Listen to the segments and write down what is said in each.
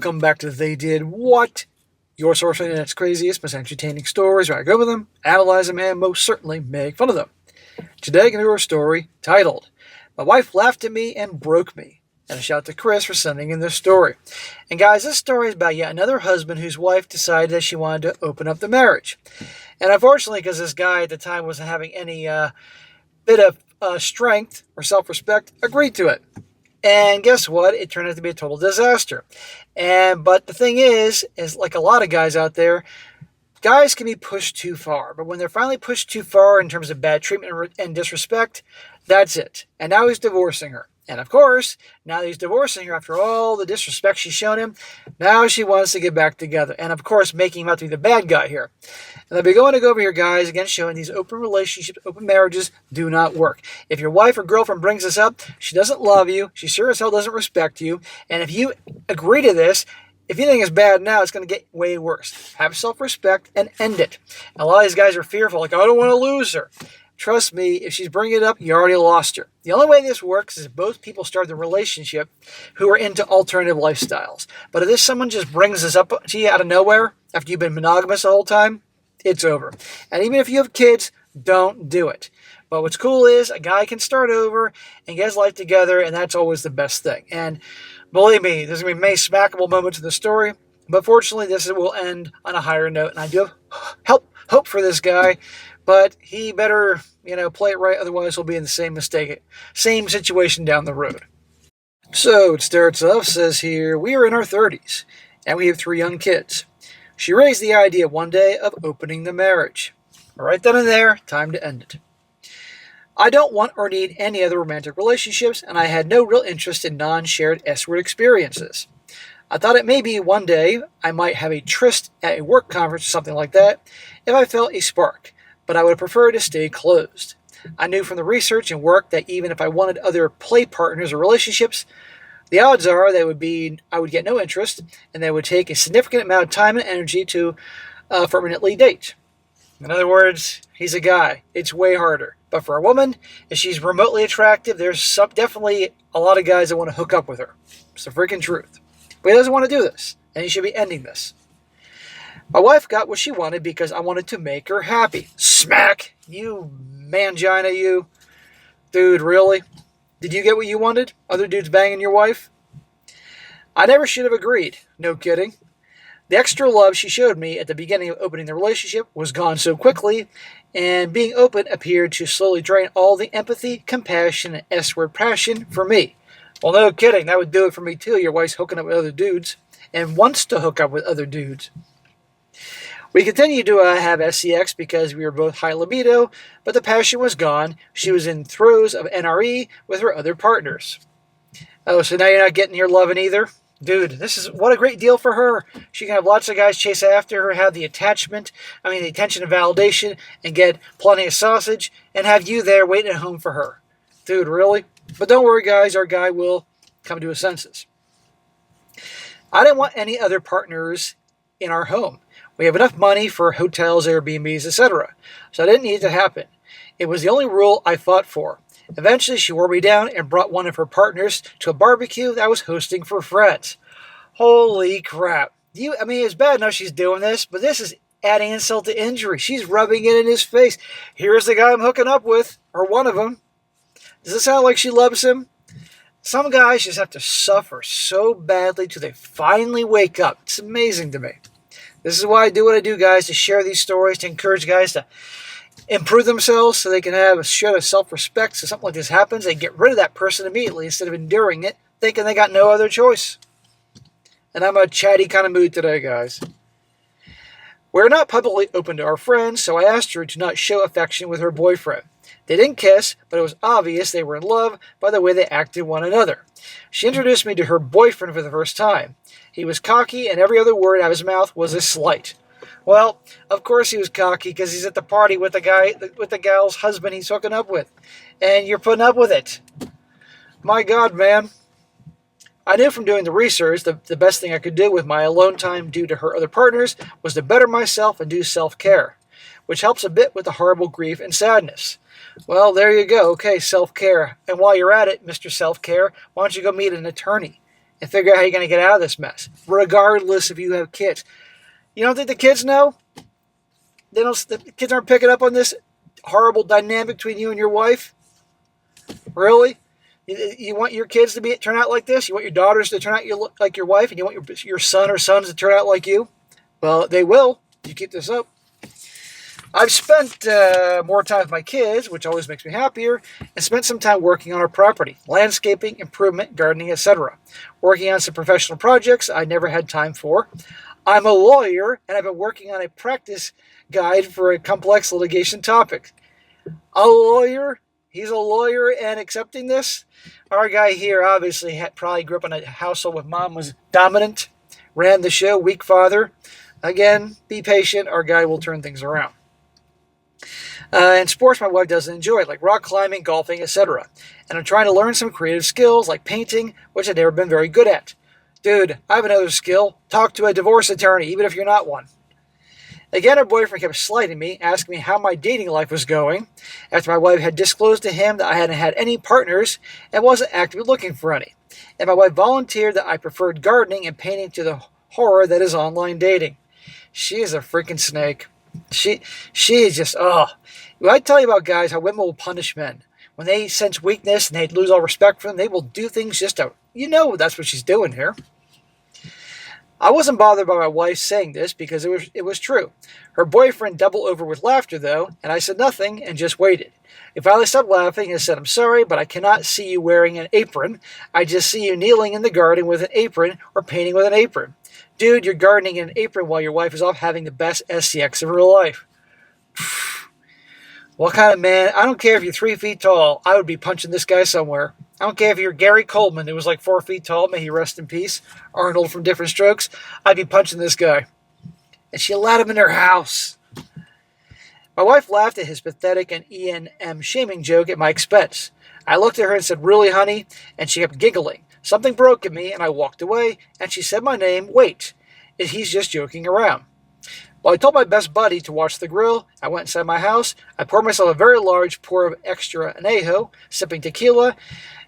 welcome back to They Did What? Your source for the internet's craziest, most entertaining stories where I go over them, analyze them, and most certainly make fun of them. Today I'm going to do a story titled, My Wife Laughed at Me and Broke Me. And a shout out to Chris for sending in this story. And guys, this story is about yet another husband whose wife decided that she wanted to open up the marriage. And unfortunately, because this guy at the time wasn't having any bit of strength or self-respect, agreed to it. And guess what? It turned out to be a total disaster. But the thing is like a lot of guys out there, guys can be pushed too far. But when they're finally pushed too far in terms of bad treatment and disrespect, that's it. And now he's divorcing her. And of course, now that he's divorcing her after all the disrespect she's shown him, now she wants to get back together. And of course, making him out to be the bad guy here. And I'll be going to go over here, guys, again, showing these open relationships, open marriages do not work. If your wife or girlfriend brings this up, she doesn't love you. She sure as hell doesn't respect you. And if you agree to this, if you think it's bad now, it's going to get way worse. Have self-respect and end it. And a lot of these guys are fearful, like, I don't want to lose her. Trust me, if she's bringing it up, you already lost her. The only way this works is if both people start the relationship who are into alternative lifestyles. But if someone just brings this up to you out of nowhere, after you've been monogamous the whole time, it's over. And even if you have kids, don't do it. But what's cool is a guy can start over and get his life together, and that's always the best thing. And believe me, there's going to be many smackable moments in the story, but fortunately this will end on a higher note. And I do have hope for this guy. But he better, play it right, otherwise he'll be in the same situation down the road. So it starts off, says here, we are in our 30s, and we have 3 young kids. She raised the idea one day of opening the marriage. Right then and there, time to end it. I don't want or need any other romantic relationships, and I had no real interest in non-shared S-word experiences. I thought it maybe one day I might have a tryst at a work conference or something like that if I felt a spark. But I would prefer to stay closed. I knew from the research and work that even if I wanted other play partners or relationships, the odds are I would get no interest, and that it would take a significant amount of time and energy to permanently date. In other words, he's a guy. It's way harder. But for a woman, if she's remotely attractive, there's definitely a lot of guys that want to hook up with her. It's the freaking truth. But he doesn't want to do this, and he should be ending this. My wife got what she wanted because I wanted to make her happy. Smack! You mangina, you. Dude, really? Did you get what you wanted? Other dudes banging your wife? I never should have agreed. No kidding. The extra love she showed me at the beginning of opening the relationship was gone so quickly, and being open appeared to slowly drain all the empathy, compassion, and S-word passion for me. Well, no kidding. That would do it for me too. Your wife's hooking up with other dudes and wants to hook up with other dudes. We continued to have sex because we were both high libido, but the passion was gone. She was in throes of NRE with her other partners. Oh, so now you're not getting your loving either? Dude, what a great deal for her. She can have lots of guys chase after her, have the attention and validation, and get plenty of sausage, and have you there waiting at home for her. Dude, really? But don't worry, guys, our guy will come to his senses. I didn't want any other partners in our home. We have enough money for hotels, Airbnbs, etc. So I didn't need it to happen. It was the only rule I fought for. Eventually, she wore me down and brought one of her partners to a barbecue that I was hosting for friends. Holy crap. It's bad enough she's doing this, but this is adding insult to injury. She's rubbing it in his face. Here's the guy I'm hooking up with, or one of them. Does it sound like she loves him? Some guys just have to suffer so badly till they finally wake up. It's amazing to me. This is why I do what I do, guys, to share these stories, to encourage guys to improve themselves so they can have a shred of self-respect. So something like this happens, they get rid of that person immediately instead of enduring it, thinking they got no other choice. And I'm a chatty kind of mood today, guys. We're not publicly open to our friends, so I asked her to not show affection with her boyfriend. They didn't kiss, but it was obvious they were in love by the way they acted one another. She introduced me to her boyfriend for the first time. He was cocky, and every other word out of his mouth was a slight. Well, of course he was cocky, because he's at the party with the gal's husband he's hooking up with. And you're putting up with it. My God, man. I knew from doing the research that the best thing I could do with my alone time due to her other partners was to better myself and do self-care, which helps a bit with the horrible grief and sadness. Well, there you go. Okay, self-care. And while you're at it, Mr. Self-Care, why don't you go meet an attorney and figure out how you're going to get out of this mess, regardless if you have kids. You don't think the kids know? The kids aren't picking up on this horrible dynamic between you and your wife? Really? You want your kids to turn out like this? You want your daughters to turn out like your wife, and you want your son or sons to turn out like you? Well, they will if you keep this up. I've spent more time with my kids, which always makes me happier, and spent some time working on our property, landscaping, improvement, gardening, etc. Working on some professional projects I never had time for. I'm a lawyer, and I've been working on a practice guide for a complex litigation topic. A lawyer? He's a lawyer and accepting this? Our guy here obviously probably grew up in a household where mom was dominant, ran the show, weak father. Again, be patient. Our guy will turn things around. And sports my wife doesn't enjoy, like rock climbing, golfing, etc. And I'm trying to learn some creative skills like painting, which I've never been very good at. Dude, I have another skill. Talk to a divorce attorney, even if you're not one. Again, her boyfriend kept slighting me, asking me how my dating life was going, after my wife had disclosed to him that I hadn't had any partners and wasn't actively looking for any. And my wife volunteered that I preferred gardening and painting to the horror that is online dating. She is a freaking snake. She is just, When I tell you about guys, how women will punish men. When they sense weakness and they lose all respect for them, they will do things just to, that's what she's doing here. I wasn't bothered by my wife saying this because it was true. Her boyfriend doubled over with laughter, though, and I said nothing and just waited. He finally stopped laughing and said, "I'm sorry, but I cannot see you wearing an apron. I just see you kneeling in the garden with an apron or painting with an apron. Dude, you're gardening in an apron while your wife is off having the best SCX of her life." What kind of man? I don't care if you're 3 feet tall. I would be punching this guy somewhere. I don't care if you're Gary Coleman, who was like 4 feet tall. May he rest in peace. Arnold from Different Strokes. I'd be punching this guy. And she allowed him in her house. My wife laughed at his pathetic and E&M shaming joke at my expense. I looked at her and said, "Really, honey?" And she kept giggling. Something broke in me, and I walked away, and she said my name. Wait, he's just joking around. Well, I told my best buddy to watch the grill. I went inside my house. I poured myself a very large pour of extra anejo, sipping tequila.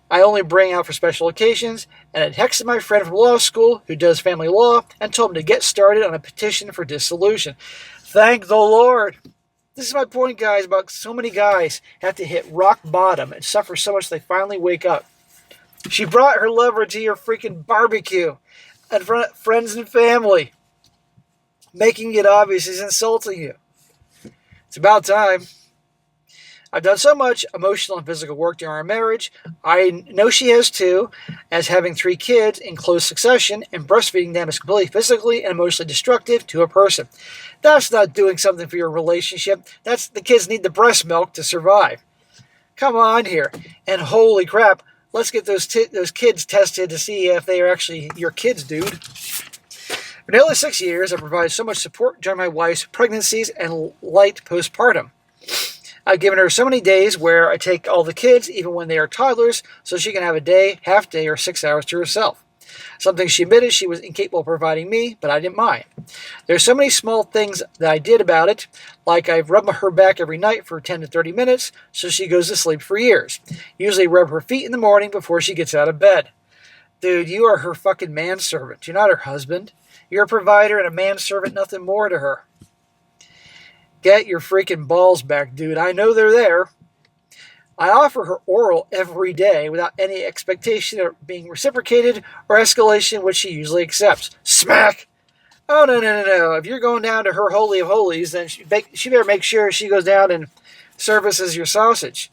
I only bring out for special occasions, and I texted my friend from law school who does family law and told him to get started on a petition for dissolution. Thank the Lord. This is my point, guys, about so many guys have to hit rock bottom and suffer so much they finally wake up. She brought her lover to your freaking barbecue in front of friends and family, making it obvious he's insulting you. It's about time. I've done so much emotional and physical work during our marriage. I know she has too, as having 3 kids in close succession and breastfeeding them is completely physically and emotionally destructive to a person. That's not doing something for your relationship. The kids need the breast milk to survive. Come on here. And holy crap, let's get those kids tested to see if they are actually your kids, dude. For nearly 6 years, I've provided so much support during my wife's pregnancies and light postpartum. I've given her so many days where I take all the kids, even when they are toddlers, so she can have a day, half day, or 6 hours to herself. Something she admitted she was incapable of providing me, but I didn't mind. There's so many small things that I did about it, like I've rubbed her back every night for 10 to 30 minutes, so she goes to sleep for years. Usually rub her feet in the morning before she gets out of bed. Dude, you are her fucking manservant. You're not her husband. You're a provider and a manservant, nothing more to her. Get your freaking balls back, dude. I know they're there. I offer her oral every day without any expectation of being reciprocated or escalation, which she usually accepts. Smack! Oh, no. If you're going down to her holy of holies, then she better make sure she goes down and services your sausage.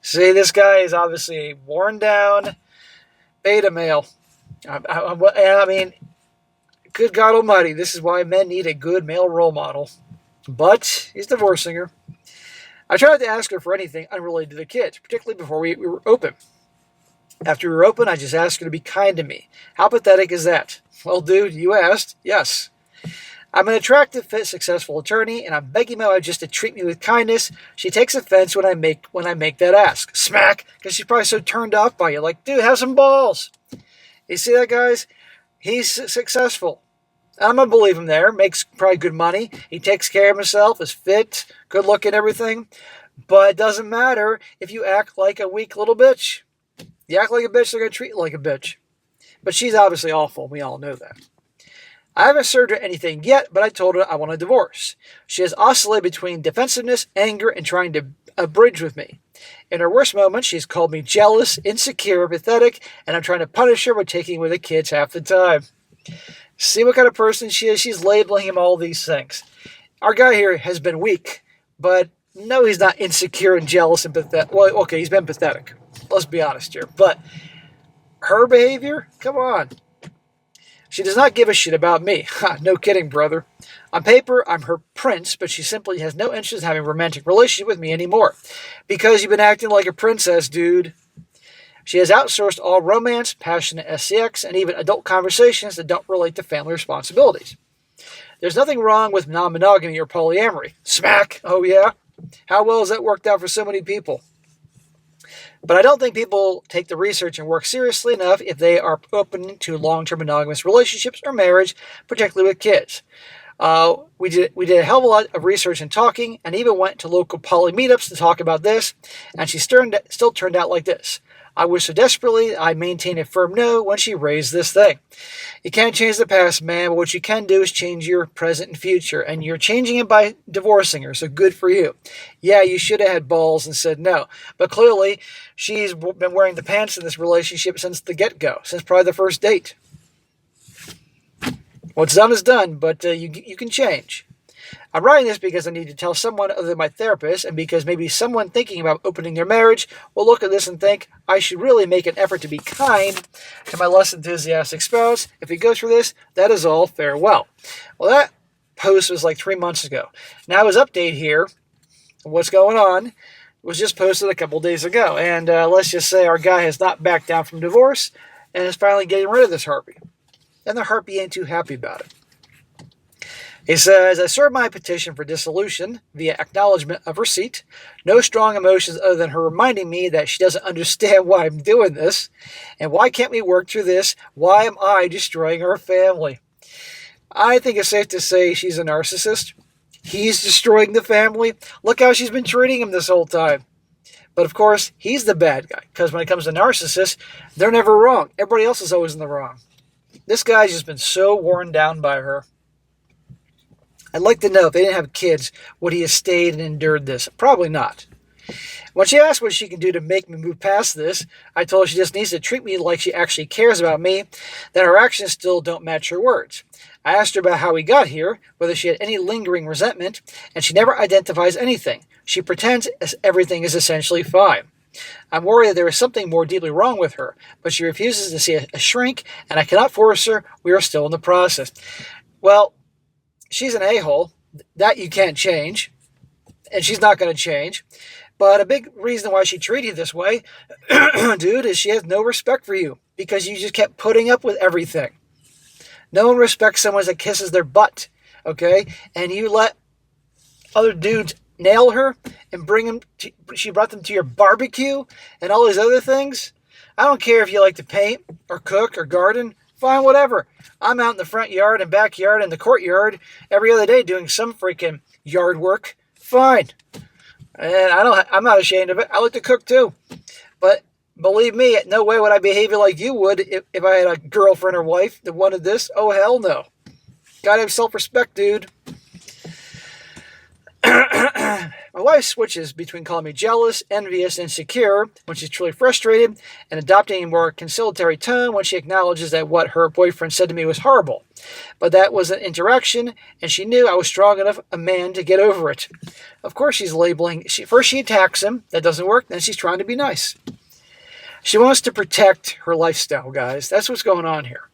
See, this guy is obviously a worn down beta male. I mean, good God Almighty, this is why men need a good male role model. But he's divorcing her. I tried to ask her for anything unrelated to the kids, particularly before we were open. After we were open, I just asked her to be kind to me. How pathetic is that? Well, dude, you asked. Yes. I'm an attractive, fit, successful attorney, and I'm begging my wife just to treat me with kindness. She takes offense when I make that ask. Smack! Because she's probably so turned off by you. Like, dude, have some balls. You see that, guys? He's successful. I'm going to believe him there. Makes probably good money. He takes care of himself, is fit, good looking, everything. But it doesn't matter if you act like a weak little bitch. You act like a bitch, they're going to treat you like a bitch. But she's obviously awful. We all know that. I haven't served her anything yet, but I told her I want a divorce. She has oscillated between defensiveness, anger, and trying to bridge with me. In her worst moments, she's called me jealous, insecure, pathetic, and I'm trying to punish her by taking away the kids half the time. See what kind of person she is? She's labeling him all these things. Our guy here has been weak, but no, he's not insecure and jealous and pathetic. Well, okay, he's been pathetic. Let's be honest here. But her behavior? Come on. She does not give a shit about me. Ha, no kidding, brother. On paper, I'm her prince, but she simply has no interest in having a romantic relationship with me anymore. Because you've been acting like a princess, dude. She has outsourced all romance, passionate SCX, and even adult conversations that don't relate to family responsibilities. There's nothing wrong with non-monogamy or polyamory. Smack! Oh yeah? How well has that worked out for so many people? But I don't think people take the research and work seriously enough if they are open to long-term monogamous relationships or marriage, particularly with kids. We did a hell of a lot of research and talking, and even went to local poly meetups to talk about this, and she still turned out like this. I wish so desperately I maintained a firm no when she raised this thing. You can't change the past, man, but what you can do is change your present and future, and you're changing it by divorcing her, so good for you. Yeah, you should have had balls and said no, but clearly she's been wearing the pants in this relationship since the get-go, since probably the first date. What's done is done, but you can change. I'm writing this because I need to tell someone other than my therapist, and because maybe someone thinking about opening their marriage will look at this and think, I should really make an effort to be kind to my less enthusiastic spouse. If he goes through this, that is all farewell. Well, that post was like 3 months ago. Now his update here, what's going on, was just posted a couple days ago. And let's just say our guy has not backed down from divorce and is finally getting rid of this harpy. And the harpy ain't too happy about it. He says, I served my petition for dissolution via acknowledgement of receipt. No strong emotions other than her reminding me that she doesn't understand why I'm doing this. And why can't we work through this? Why am I destroying our family? I think it's safe to say she's a narcissist. He's destroying the family. Look how she's been treating him this whole time. But of course, he's the bad guy. Because when it comes to narcissists, they're never wrong. Everybody else is always in the wrong. This guy's just been so worn down by her. I'd like to know if they didn't have kids, would he have stayed and endured this? Probably not. When she asked what she can do to make me move past this, I told her she just needs to treat me like she actually cares about me, that her actions still don't match her words. I asked her about how we got here, whether she had any lingering resentment, and she never identifies anything. She pretends as everything is essentially fine. I'm worried that there is something more deeply wrong with her, but she refuses to see a shrink, and I cannot force her. We are still in the process. Well, she's an a-hole. That you can't change. And she's not going to change. But a big reason why she treated you this way, dude, is she has no respect for you. Because you just kept putting up with everything. No one respects someone that kisses their butt. Okay? And you let other dudes nail her and bring them to, she brought them to your barbecue and all these other things. I don't care if you like to paint or cook or garden. Fine, whatever. I'm out in the front yard and backyard and the courtyard every other day doing some freaking yard work. Fine. And I'm not ashamed of it. I like to cook too. But believe me, no way would I behave like you would if I had a girlfriend or wife that wanted this. Oh, hell no. Gotta have self-respect, dude. My wife switches between calling me jealous, envious, and insecure when she's truly frustrated, and adopting a more conciliatory tone when she acknowledges that what her boyfriend said to me was horrible. But that was an interaction, and she knew I was strong enough a man to get over it. Of course she's labeling. First she attacks him. That doesn't work. Then she's trying to be nice. She wants to protect her lifestyle, guys. That's what's going on here.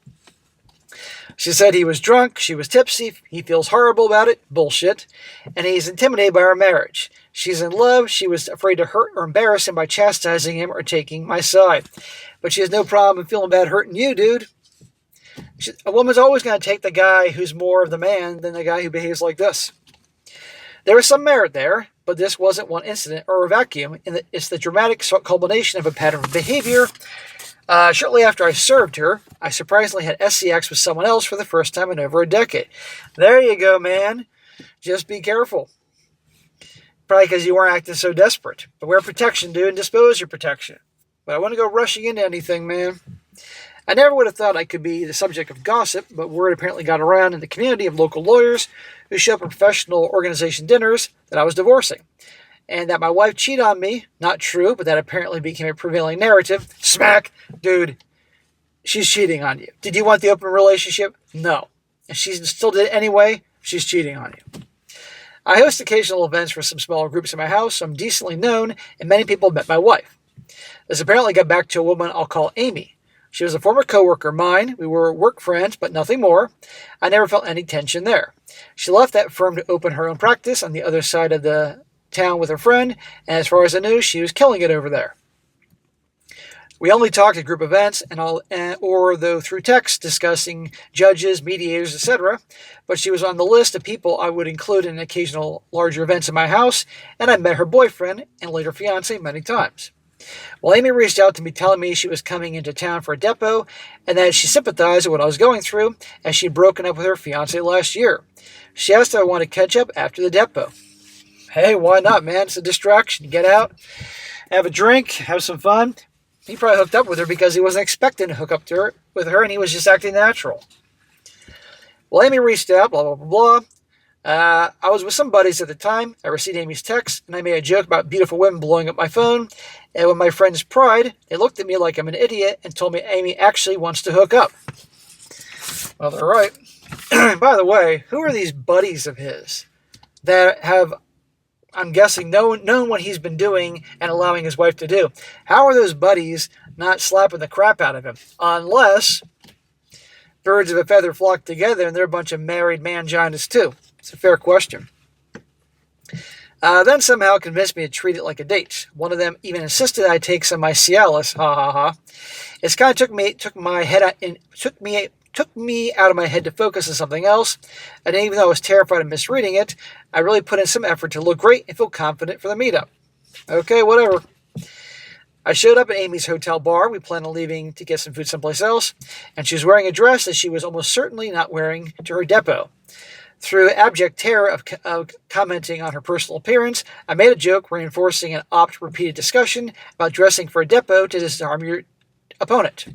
She said he was drunk, she was tipsy, he feels horrible about it, bullshit, and he's intimidated by our marriage. She's in love, she was afraid to hurt or embarrass him by chastising him or taking my side. But she has no problem feeling bad hurting you, dude. A woman's always going to take the guy who's more of the man than the guy who behaves like this. There is some merit there, but this wasn't one incident or a vacuum. It's the dramatic culmination of a pattern of behavior. Shortly after I served her, I surprisingly had SCX with someone else for the first time in over a decade. There you go, man. Just be careful. Probably because you weren't acting so desperate. But wear protection, dude, and dispose your protection. but I wouldn't go rushing into anything, man. I never would have thought I could be the subject of gossip, but word apparently got around in the community of local lawyers who show up at professional organization dinners that I was divorcing, and that my wife cheated on me. Not true, but that apparently became a prevailing narrative. Smack! Dude, she's cheating on you. Did you want the open relationship? No. And she still did it anyway. She's cheating on you. I host occasional events for some smaller groups in my house, so I'm decently known, and many people met my wife. This apparently got back to a woman I'll call Amy. She was a former coworker of mine. We were work friends, but nothing more. I never felt any tension there. She left that firm to open her own practice on the other side of the town with her friend, and as far as I knew, she was killing it over there. We only talked at group events or though through text discussing judges, mediators, etc. But she was on the list of people I would include in occasional larger events in my house, and I met her boyfriend and later fiance many times. Well, Amy reached out to me telling me she was coming into town for a depot and that she sympathized with what I was going through as she'd broken up with her fiance last year. She asked if I wanted to catch up after the depot. Hey, why not, man? It's a distraction. Get out, have a drink, have some fun. He probably hooked up with her because he wasn't expecting to hook up with her, and he was just acting natural. Well, Amy reached out, blah, blah, blah, blah. I was with some buddies at the time. I received Amy's text, and I made a joke about beautiful women blowing up my phone. And with my friend's pride, they looked at me like I'm an idiot and told me Amy actually wants to hook up. Well, they're right. By the way, who are these buddies of his that have, I'm guessing, known what he's been doing and allowing his wife to do? How are those buddies not slapping the crap out of him? Unless birds of a feather flock together and they're a bunch of married manginas too. It's a fair question. Then somehow convinced me to treat it like a date. One of them even insisted I take some of my Cialis. Ha ha ha. It's kind of took me out of my head to focus on something else. And even though I was terrified of misreading it, I really put in some effort to look great and feel confident for the meetup. Okay, whatever. I showed up at Amy's hotel bar. We planned on leaving to get some food someplace else, and she was wearing a dress that she was almost certainly not wearing to her depot. Through abject terror of commenting on her personal appearance, I made a joke reinforcing an oft-repeated discussion about dressing for a depot to disarm your opponent.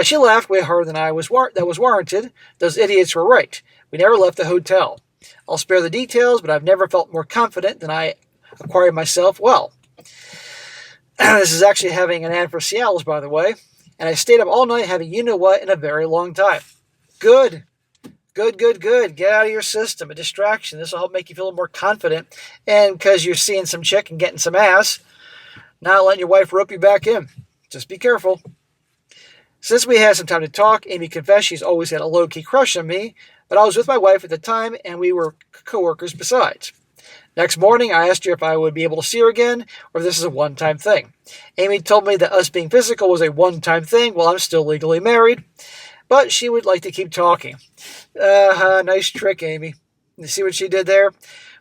She laughed way harder than I was. That was warranted. Those idiots were right. We never left the hotel. I'll spare the details, but I've never felt more confident than I acquired myself well. This is actually having an ad for Cialis, by the way. And I stayed up all night having you-know-what in a very long time. Good. Good. Get out of your system. A distraction. This will help make you feel more confident. And because you're seeing some chick and getting some ass, not letting your wife rope you back in. Just be careful. Since we had some time to talk, Amy confessed she's always had a low-key crush on me, but I was with my wife at the time, and we were co-workers besides. Next morning, I asked her if I would be able to see her again, or if this is a one-time thing. Amy told me that us being physical was a one-time thing while I'm still legally married, but she would like to keep talking. Nice trick, Amy. You see what she did there?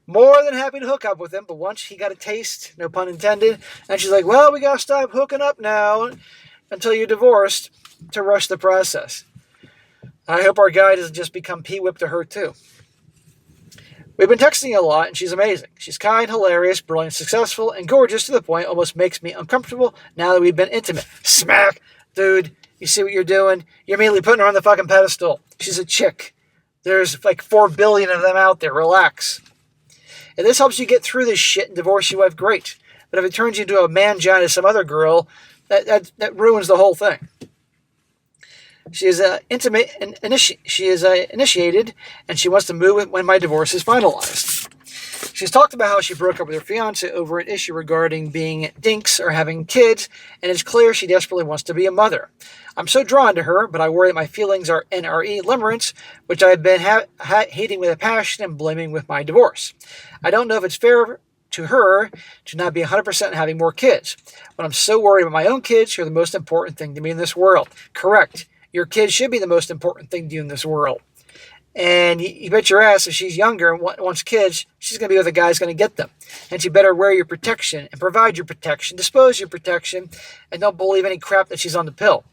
More than happy to hook up with him, but once he got a taste, no pun intended, and she's like, well, we gotta stop hooking up now until you're divorced to rush the process. I hope our guy doesn't just become pee-whipped to her, too. We've been texting a lot, and she's amazing. She's kind, hilarious, brilliant, successful, and gorgeous to the point it almost makes me uncomfortable now that we've been intimate. Smack! Dude, you see what you're doing? You're immediately putting her on the fucking pedestal. She's a chick. There's like 4 billion of them out there. Relax. If this helps you get through this shit and divorce your wife, great. But if it turns you into a mangina to some other girl, that ruins the whole thing. She is initiated, and she wants to move when my divorce is finalized. She's talked about how she broke up with her fiance over an issue regarding being dinks or having kids, and it's clear she desperately wants to be a mother. I'm so drawn to her, but I worry that my feelings are NRE limerence, which I've been hating with a passion and blaming with my divorce. I don't know if it's fair to her to not be 100% having more kids, but I'm so worried about my own kids who are the most important thing to me in this world. Correct. Your kids should be the most important thing to you in this world. And you bet your ass if she's younger and wants kids, she's going to be with a guy who's going to get them. And you better wear your protection and provide your protection, dispose your protection, and don't believe any crap that she's on the pill.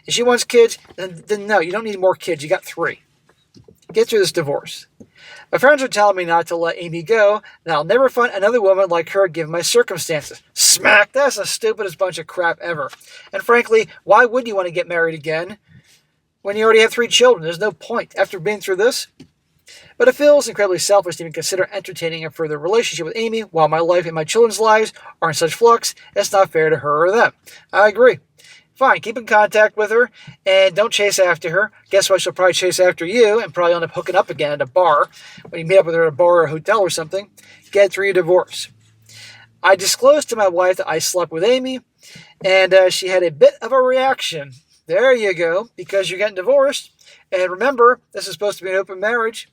If she wants kids, then no, you don't need more kids. You got 3. get through this divorce. My friends are telling me not to let Amy go, and I'll never find another woman like her given my circumstances. Smack! That's the stupidest bunch of crap ever. And frankly, why would you want to get married again when you already have 3 children? There's no point after being through this. But it feels incredibly selfish to even consider entertaining a further relationship with Amy while my life and my children's lives are in such flux. It's not fair to her or them. I agree. Fine, keep in contact with her and don't chase after her. Guess what? She'll probably chase after you and probably end up hooking up again at a bar. When you meet up with her at a bar or a hotel or something, get through your divorce. I disclosed to my wife that I slept with Amy, and she had a bit of a reaction. There you go, because you're getting divorced. And remember, this is supposed to be an open marriage.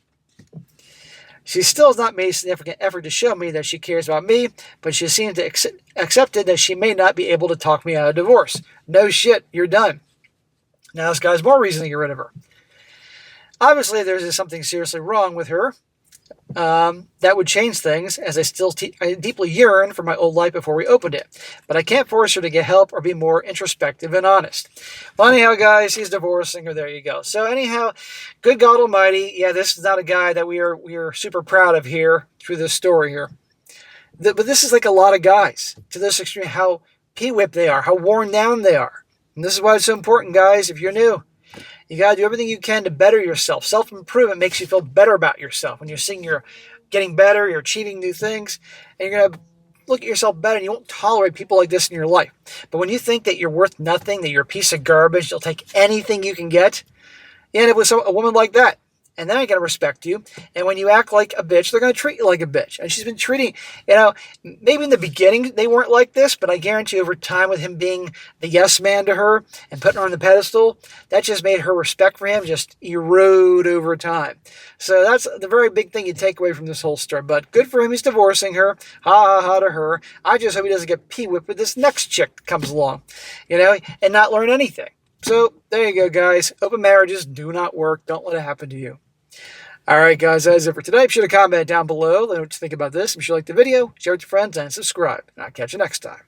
She still has not made a significant effort to show me that she cares about me, but she seems to accepted that she may not be able to talk me out of divorce. No shit, you're done. Now this guy's more reason to get rid of her. Obviously, there's something seriously wrong with her. That would change things, as I deeply yearn for my old life before we opened it. But I can't force her to get help or be more introspective and honest. Well, anyhow, guys, he's divorcing her. There you go. So anyhow, good God Almighty, yeah, this is not a guy that we are super proud of here through this story here. But this is like a lot of guys to this extreme, how pee-whipped they are, how worn down they are. And this is why it's so important, guys, if you're new. You got to do everything you can to better yourself. Self-improvement makes you feel better about yourself. When you're seeing you're getting better, you're achieving new things, and you're going to look at yourself better, and you won't tolerate people like this in your life. But when you think that you're worth nothing, that you're a piece of garbage, you'll take anything you can get, you end up with a woman like that. And then they're going to respect you. And when you act like a bitch, they're going to treat you like a bitch. And she's been treating, maybe in the beginning they weren't like this, but I guarantee over time with him being the yes man to her and putting her on the pedestal, that just made her respect for him just erode over time. So that's the very big thing you take away from this whole story. But good for him, he's divorcing her. Ha ha ha to her. I just hope he doesn't get pee-whipped with this next chick that comes along, and not learn anything. So there you go, guys. Open marriages do not work. Don't let it happen to you. All right, guys, that is it for today. Be sure to comment down below. Let me know what you think about this. If you like the video, share it with your friends, and subscribe. And I'll catch you next time.